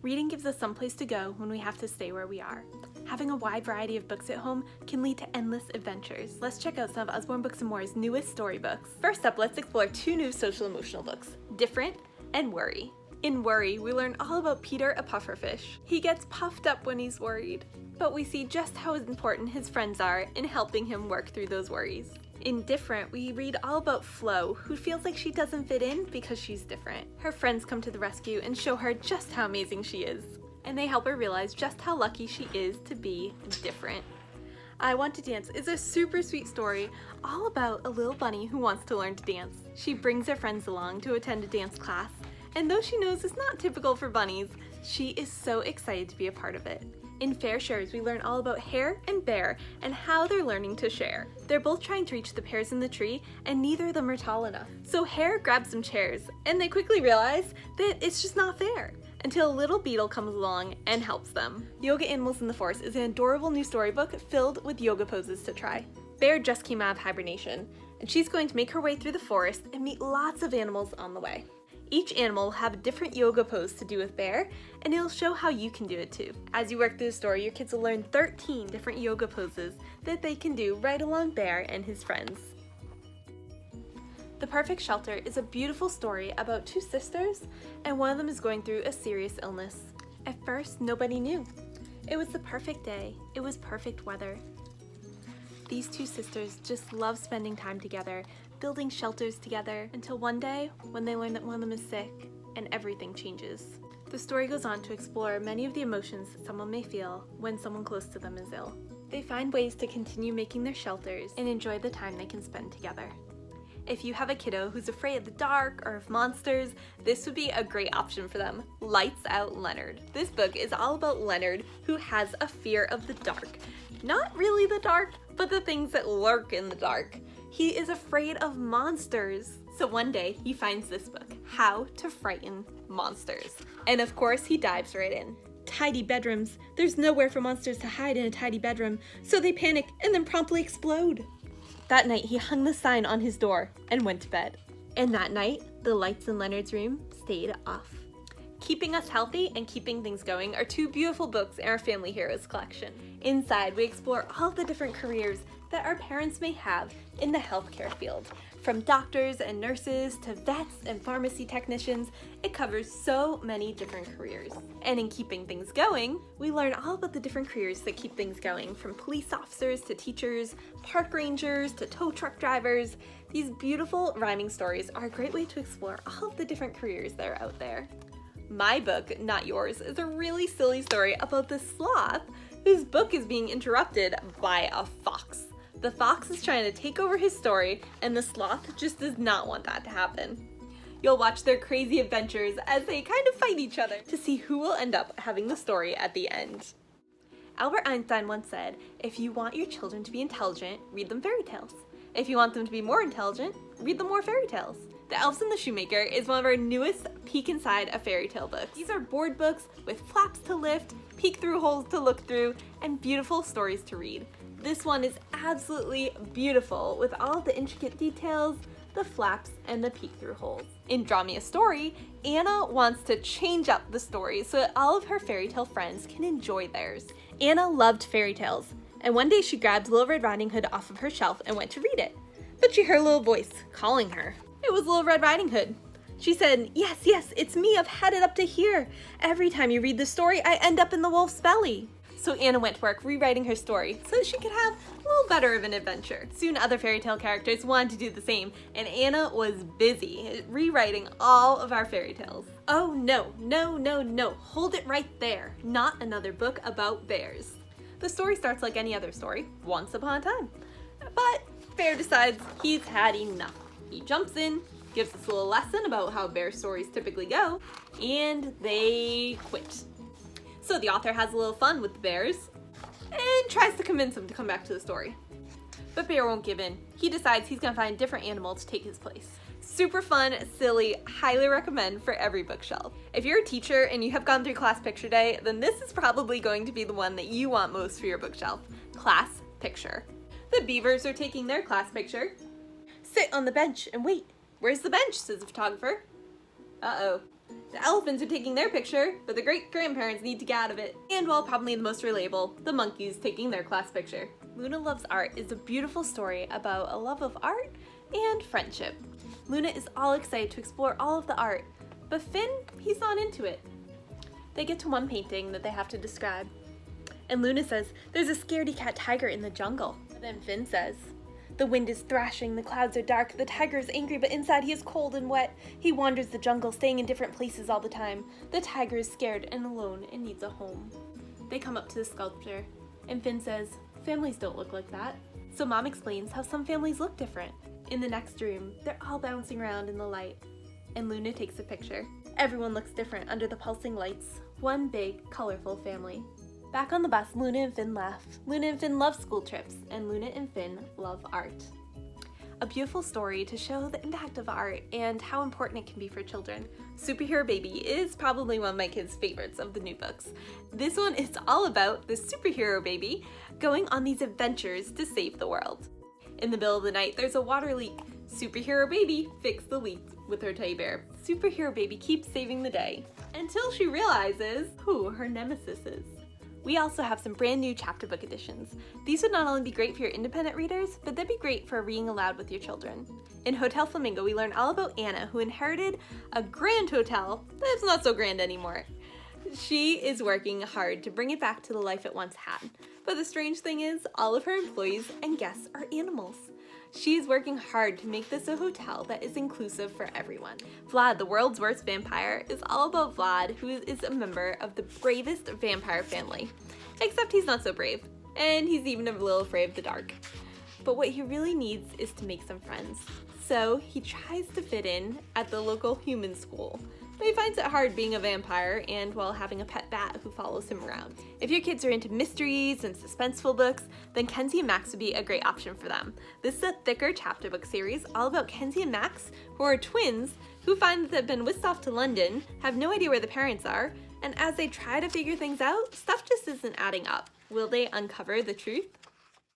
Reading gives us some place to go when we have to stay where we are. Having a wide variety of books at home can lead to endless adventures. Let's check out some of Usborne Books More's newest storybooks. First up, let's explore two new social-emotional books, Different and Worry. In Worry, we learn all about Peter, a pufferfish. He gets puffed up when he's worried, but we see just how important his friends are in helping him work through those worries. In Different, we read all about Flo, who feels like she doesn't fit in because she's different. Her friends come to the rescue and show her just how amazing she is, and they help her realize just how lucky she is to be different. I Want to Dance is a super sweet story all about a little bunny who wants to learn to dance. She brings her friends along to attend a dance class, and though she knows it's not typical for bunnies, she is so excited to be a part of it. In Fair Shares, we learn all about Hare and Bear and how they're learning to share. They're both trying to reach the pears in the tree, and neither of them are tall enough. So Hare grabs some chairs, and they quickly realize that it's just not fair, until a little beetle comes along and helps them. Yoga Animals in the Forest is an adorable new storybook filled with yoga poses to try. Bear just came out of hibernation, and she's going to make her way through the forest and meet lots of animals on the way. Each animal will have a different yoga pose to do with Bear, and it'll show how you can do it too. As you work through the story, your kids will learn 13 different yoga poses that they can do right along Bear and his friends. The Perfect Shelter is a beautiful story about two sisters, and one of them is going through a serious illness. At first, nobody knew. It was the perfect day. It was perfect weather. These two sisters just love spending time together, building shelters together, until one day when they learn that one of them is sick and everything changes. The story goes on to explore many of the emotions that someone may feel when someone close to them is ill. They find ways to continue making their shelters and enjoy the time they can spend together. If you have a kiddo who's afraid of the dark or of monsters, this would be a great option for them. Out Leonard. This book is all about Leonard, who has a fear of the dark. Not really the dark, but the things that lurk in the dark. He is afraid of monsters. So one day he finds this book, How to Frighten Monsters. And of course he dives right in. Tidy bedrooms. There's nowhere for monsters to hide in a tidy bedroom, so they panic and then promptly explode. That night he hung the sign on his door and went to bed. And that night, the lights in Leonard's room stayed off. Keeping Us Healthy and Keeping Things Going are two beautiful books in our Family Heroes collection. Inside, we explore all the different careers that our parents may have in the healthcare field. From doctors and nurses to vets and pharmacy technicians, it covers so many different careers. And in Keeping Things Going, we learn all about the different careers that keep things going, from police officers to teachers, park rangers to tow truck drivers. These beautiful rhyming stories are a great way to explore all of the different careers that are out there. My book, Not Yours, is a really silly story about this sloth whose book is being interrupted by a fox. The fox is trying to take over his story, and the sloth just does not want that to happen. You'll watch their crazy adventures as they kind of fight each other to see who will end up having the story at the end. Albert Einstein once said, "If you want your children to be intelligent, read them fairy tales. If you want them to be more intelligent, read them more fairy tales." The Ellison the Shoemaker is one of our newest peek inside a fairy tale books. These are board books with flaps to lift, peek through holes to look through, and beautiful stories to read. This one is absolutely beautiful with all the intricate details, the flaps, and the peek through holes. In Draw Me a Story, Anna wants to change up the story so that all of her fairy tale friends can enjoy theirs. Anna loved fairy tales, and one day she grabbed Little Red Riding Hood off of her shelf and went to read it. But she heard a little voice calling her. It was Little Red Riding Hood. She said, yes, it's me, I've had it up to here. Every time you read the story, I end up in the wolf's belly. So Anna went to work rewriting her story so she could have a little better of an adventure. Soon other fairy tale characters wanted to do the same, and Anna was busy rewriting all of our fairy tales. Oh no, hold it right there. Not another book about bears. The story starts like any other story, once upon a time. But Bear decides he's had enough. He jumps in, gives us a little lesson about how bear stories typically go, and they quit. So the author has a little fun with the bears and tries to convince them to come back to the story. But Bear won't give in. He decides he's gonna find a different animal to take his place. Super fun, silly, highly recommend for every bookshelf. If you're a teacher and you have gone through class picture day, then this is probably going to be the one that you want most for your bookshelf. Class picture. The beavers are taking their class picture. Sit on the bench and wait. Where's the bench, says the photographer. Uh-oh. The elephants are taking their picture, but the great-grandparents need to get out of it. And well, probably the most relatable, the monkeys taking their class picture. Luna Loves Art is a beautiful story about a love of art and friendship. Luna is all excited to explore all of the art, but Finn, he's not into it. They get to one painting that they have to describe. And Luna says, "There's a scaredy cat tiger in the jungle." But then Finn says, "The wind is thrashing, the clouds are dark, the tiger is angry, but inside he is cold and wet. He wanders the jungle, staying in different places all the time. The tiger is scared and alone and needs a home." They come up to the sculpture, and Finn says, "Families don't look like that." So Mom explains how some families look different. In the next room, they're all bouncing around in the light, and Luna takes a picture. Everyone looks different under the pulsing lights. One big, colorful family. Back on the bus, Luna and Finn laugh. Luna and Finn love school trips, and Luna and Finn love art. A beautiful story to show the impact of art and how important it can be for children. Superhero Baby is probably one of my kids' favorites of the new books. This one is all about the superhero baby going on these adventures to save the world. In the middle of the night, there's a water leak. Superhero Baby fixed the leak with her teddy bear. Superhero Baby keeps saving the day until she realizes who her nemesis is. We also have some brand new chapter book editions. These would not only be great for your independent readers, but they'd be great for reading aloud with your children. In Hotel Flamingo, we learn all about Anna, who inherited a grand hotel that's not so grand anymore. She is working hard to bring it back to the life it once had. But the strange thing is, all of her employees and guests are animals. She's working hard to make this a hotel that is inclusive for everyone. Vlad, the world's worst vampire, is all about Vlad, who is a member of the bravest vampire family. Except he's not so brave, and he's even a little afraid of the dark. But what he really needs is to make some friends. So he tries to fit in at the local human school. But he finds it hard being a vampire and while having a pet bat who follows him around. If your kids are into mysteries and suspenseful books, then Kenzi Max would be a great option for them. This is a thicker chapter book series all about Kenzi and Max, who are twins who find that they've been whisked off to London, have no idea where the parents are, and as they try to figure things out, stuff just isn't adding up. Will they uncover the truth?